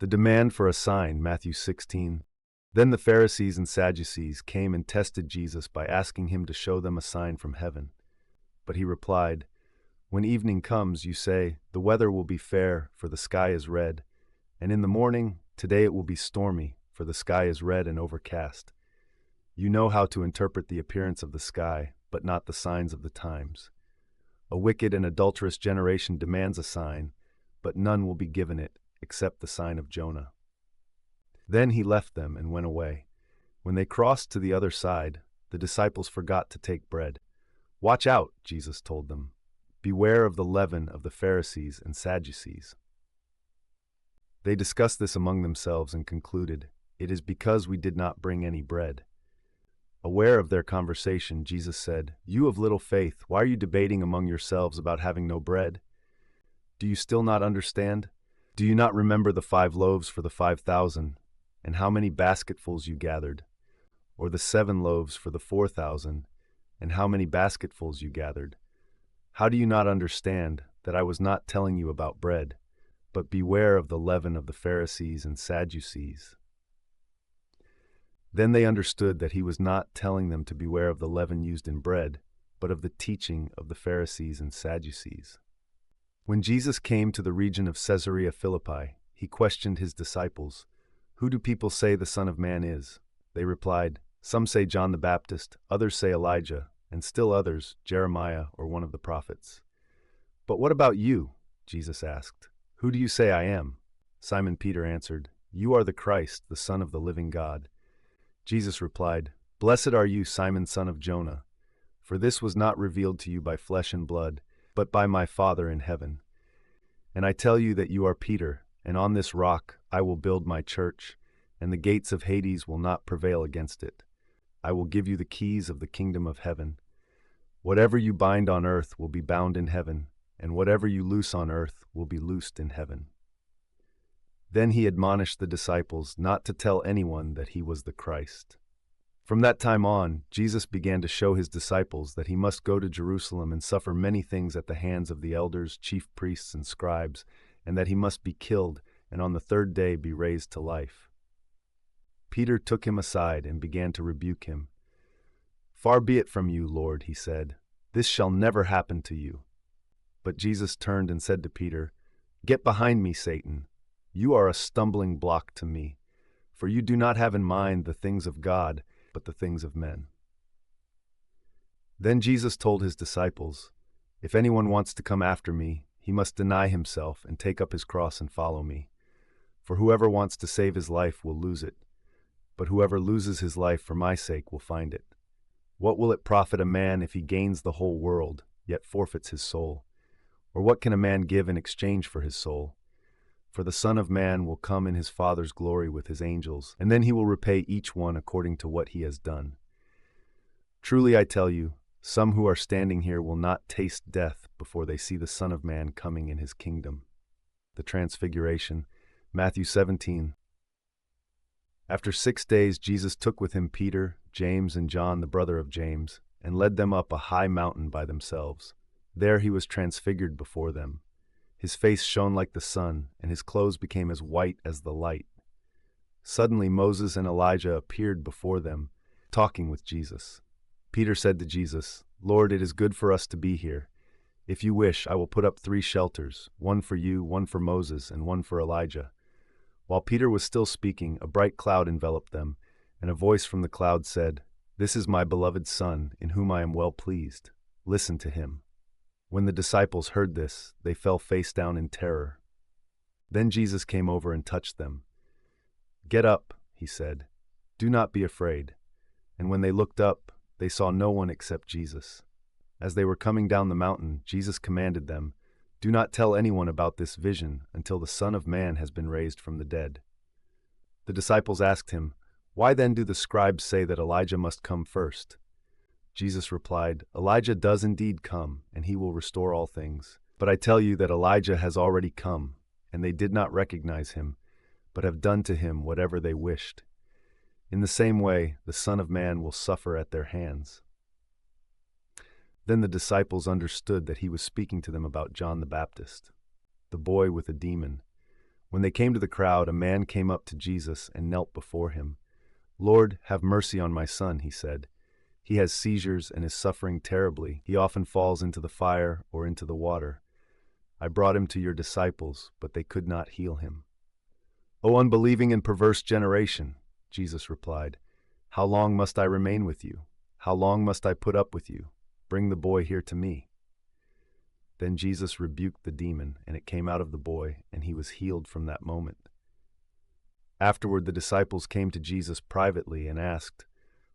The demand for a sign, Matthew 16. Then the Pharisees and Sadducees came and tested Jesus by asking him to show them a sign from heaven. But he replied, "When evening comes, you say, 'The weather will be fair, for the sky is red.' And in the morning, 'Today it will be stormy, for the sky is red and overcast.' You know how to interpret the appearance of the sky, but not the signs of the times. A wicked and adulterous generation demands a sign, but none will be given it, except the sign of Jonah." Then he left them and went away. When they crossed to the other side, the disciples forgot to take bread. "Watch out," Jesus told them. "Beware of the leaven of the Pharisees and Sadducees." They discussed this among themselves and concluded, "It is because we did not bring any bread." Aware of their conversation, Jesus said, "You of little faith, why are you debating among yourselves about having no bread? Do you still not understand? Do you not remember the 5 loaves for the 5,000, and how many basketfuls you gathered? Or the 7 loaves for the 4,000, and how many basketfuls you gathered? How do you not understand that I was not telling you about bread, but beware of the leaven of the Pharisees and Sadducees?" Then they understood that he was not telling them to beware of the leaven used in bread, but of the teaching of the Pharisees and Sadducees. When Jesus came to the region of Caesarea Philippi, he questioned his disciples, "Who do people say the Son of Man is?" They replied, "Some say John the Baptist, others say Elijah, and still others, Jeremiah or one of the prophets." "But what about you?" Jesus asked. "Who do you say I am?" Simon Peter answered, "You are the Christ, the Son of the living God." Jesus replied, "Blessed are you, Simon, son of Jonah, for this was not revealed to you by flesh and blood, but by my Father in heaven. And I tell you that you are Peter, and on this rock I will build my church, and the gates of Hades will not prevail against it. I will give you the keys of the kingdom of heaven. Whatever you bind on earth will be bound in heaven, and whatever you loose on earth will be loosed in heaven." Then he admonished the disciples not to tell anyone that he was the Christ. From that time on, Jesus began to show his disciples that he must go to Jerusalem and suffer many things at the hands of the elders, chief priests, and scribes, and that he must be killed and on the 3rd day be raised to life. Peter took him aside and began to rebuke him. "Far be it from you, Lord," he said. "This shall never happen to you." But Jesus turned and said to Peter, "Get behind me, Satan. You are a stumbling block to me, for you do not have in mind the things of God, but the things of men." Then Jesus told his disciples, "If anyone wants to come after me, he must deny himself and take up his cross and follow me. For whoever wants to save his life will lose it, but whoever loses his life for my sake will find it. What will it profit a man if he gains the whole world, yet forfeits his soul? Or what can a man give in exchange for his soul? For the Son of Man will come in his Father's glory with his angels, and then he will repay each one according to what he has done. Truly I tell you, some who are standing here will not taste death before they see the Son of Man coming in his kingdom." The Transfiguration, Matthew 17. After 6 days, Jesus took with him Peter, James, and John, the brother of James, and led them up a high mountain by themselves. There he was transfigured before them. His face shone like the sun, and his clothes became as white as the light. Suddenly Moses and Elijah appeared before them, talking with Jesus. Peter said to Jesus, "Lord, it is good for us to be here. If you wish, I will put up 3 shelters, one for you, one for Moses, and one for Elijah." While Peter was still speaking, a bright cloud enveloped them, and a voice from the cloud said, "This is my beloved Son, in whom I am well pleased. Listen to him." When the disciples heard this, they fell face down in terror. Then Jesus came over and touched them. "Get up," he said. "Do not be afraid." And when they looked up, they saw no one except Jesus. As they were coming down the mountain, Jesus commanded them, "Do not tell anyone about this vision until the Son of Man has been raised from the dead." The disciples asked him, "Why then do the scribes say that Elijah must come first?" Jesus replied, "Elijah does indeed come, and he will restore all things. But I tell you that Elijah has already come, and they did not recognize him, but have done to him whatever they wished. In the same way, the Son of Man will suffer at their hands." Then the disciples understood that he was speaking to them about John the Baptist, the boy with a demon. When they came to the crowd, a man came up to Jesus and knelt before him. "Lord, have mercy on my son," he said. "He has seizures and is suffering terribly. He often falls into the fire or into the water. I brought him to your disciples, but they could not heal him." "O unbelieving and perverse generation," Jesus replied, "how long must I remain with you? How long must I put up with you? Bring the boy here to me." Then Jesus rebuked the demon, and it came out of the boy, and he was healed from that moment. Afterward, the disciples came to Jesus privately and asked,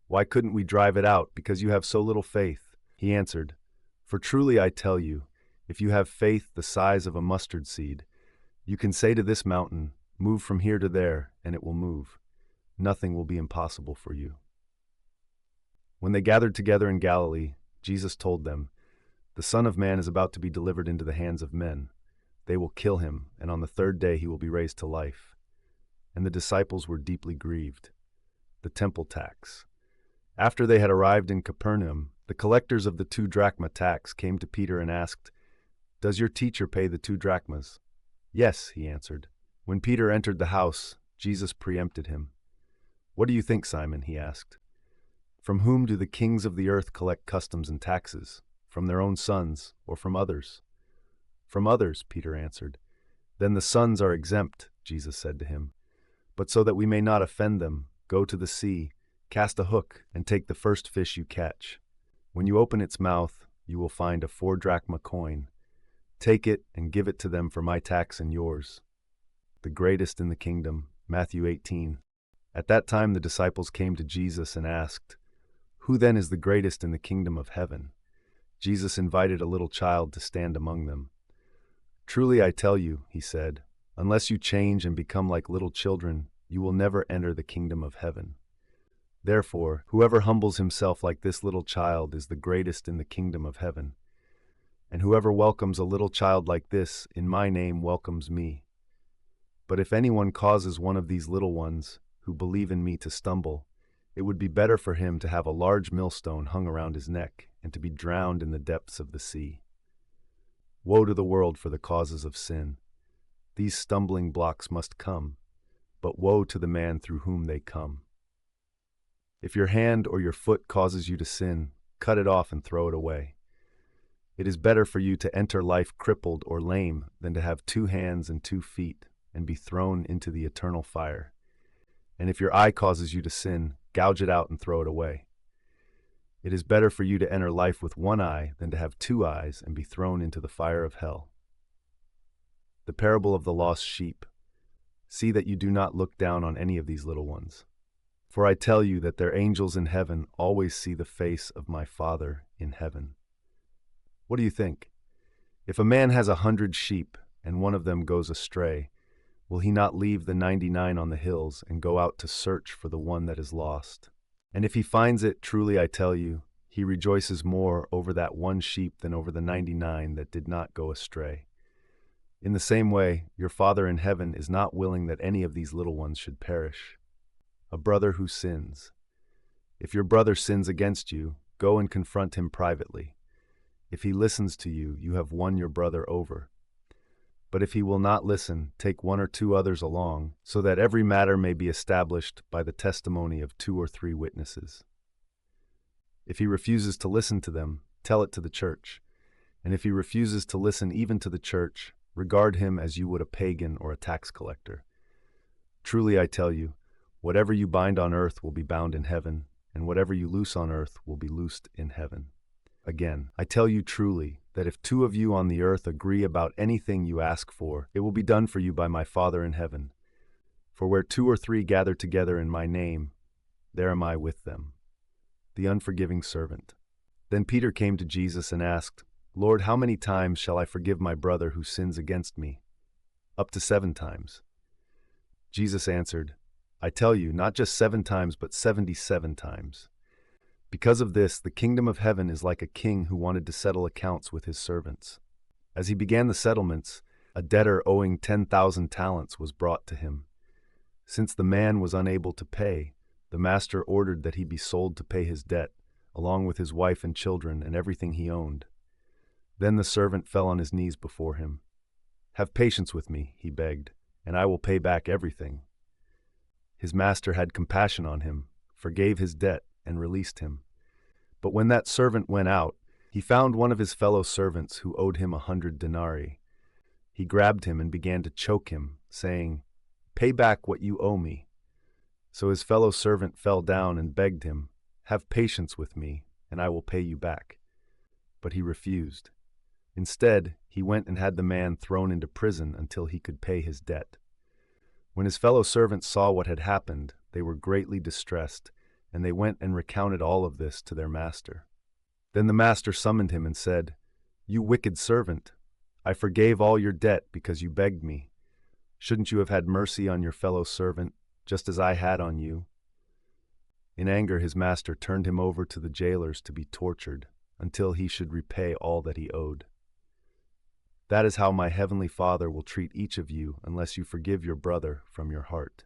"Why couldn't we drive it out? Because you have so little faith." He answered, "For truly I tell you, if you have faith the size of a mustard seed, you can say to this mountain, 'Move from here to there,' and it will move. Nothing will be impossible for you." When they gathered together in Galilee, Jesus told them, "The Son of Man is about to be delivered into the hands of men. They will kill him, and on the third day he will be raised to life." And the disciples were deeply grieved. The temple tax. After they had arrived in Capernaum, the collectors of the 2 drachma tax came to Peter and asked, "Does your teacher pay the 2 drachmas?" "Yes," he answered. When Peter entered the house, Jesus preempted him. "What do you think, Simon?" he asked. "From whom do the kings of the earth collect customs and taxes? From their own sons, or from others?" "From others," Peter answered. "Then the sons are exempt," Jesus said to him. "But so that we may not offend them, go to the sea, cast a hook, and take the first fish you catch. When you open its mouth, you will find a 4 drachma coin. Take it and give it to them for my tax and yours. The greatest in the kingdom." Matthew 18. At that time the disciples came to Jesus and asked, "Who then is the greatest in the kingdom of heaven?" Jesus invited a little child to stand among them. "Truly I tell you," he said, "unless you change and become like little children, you will never enter the kingdom of heaven. Therefore, whoever humbles himself like this little child is the greatest in the kingdom of heaven. And whoever welcomes a little child like this in my name welcomes me. But if anyone causes one of these little ones who believe in me to stumble, it would be better for him to have a large millstone hung around his neck and to be drowned in the depths of the sea. Woe to the world for the causes of sin. These stumbling blocks must come, but woe to the man through whom they come. If your hand or your foot causes you to sin, cut it off and throw it away. It is better for you to enter life crippled or lame than to have 2 hands and 2 feet and be thrown into the eternal fire. And if your eye causes you to sin, gouge it out and throw it away. It is better for you to enter life with 1 eye than to have 2 eyes and be thrown into the fire of hell. The parable of the lost sheep. See that you do not look down on any of these little ones. For I tell you that their angels in heaven always see the face of my Father in heaven. What do you think? If a man has 100 sheep and one of them goes astray, will he not leave the 99 on the hills and go out to search for the one that is lost? And if he finds it, truly I tell you, he rejoices more over that one sheep than over the 99 that did not go astray. In the same way, your Father in heaven is not willing that any of these little ones should perish. A brother who sins. If your brother sins against you, go and confront him privately. If he listens to you, you have won your brother over. But if he will not listen, take 1 or 2 others along, so that every matter may be established by the testimony of 2 or 3 witnesses. If he refuses to listen to them, tell it to the church. And if he refuses to listen even to the church, regard him as you would a pagan or a tax collector. Truly I tell you, whatever you bind on earth will be bound in heaven, and whatever you loose on earth will be loosed in heaven. Again, I tell you truly, that if 2 of you on the earth agree about anything you ask for, it will be done for you by my Father in heaven. For where 2 or 3 gather together in my name, there am I with them. The unforgiving servant. Then Peter came to Jesus and asked, "Lord, how many times shall I forgive my brother who sins against me? Up to 7 times. Jesus answered, I tell you, not just 7 times, but 77 times. Because of this, the kingdom of heaven is like a king who wanted to settle accounts with his servants. As he began the settlements, a debtor owing 10,000 talents was brought to him. Since the man was unable to pay, the master ordered that he be sold to pay his debt, along with his wife and children and everything he owned. Then the servant fell on his knees before him. Have patience with me, he begged, and I will pay back everything." His master had compassion on him, forgave his debt, and released him. But when that servant went out, he found one of his fellow servants who owed him 100 denarii. He grabbed him and began to choke him, saying, "Pay back what you owe me." So his fellow servant fell down and begged him, "Have patience with me, and I will pay you back." But he refused. Instead, he went and had the man thrown into prison until he could pay his debt. When his fellow servants saw what had happened, they were greatly distressed, and they went and recounted all of this to their master. Then the master summoned him and said, "You wicked servant, I forgave all your debt because you begged me. Shouldn't you have had mercy on your fellow servant, just as I had on you?" In anger, his master turned him over to the jailers to be tortured until he should repay all that he owed. That is how my heavenly Father will treat each of you unless you forgive your brother from your heart.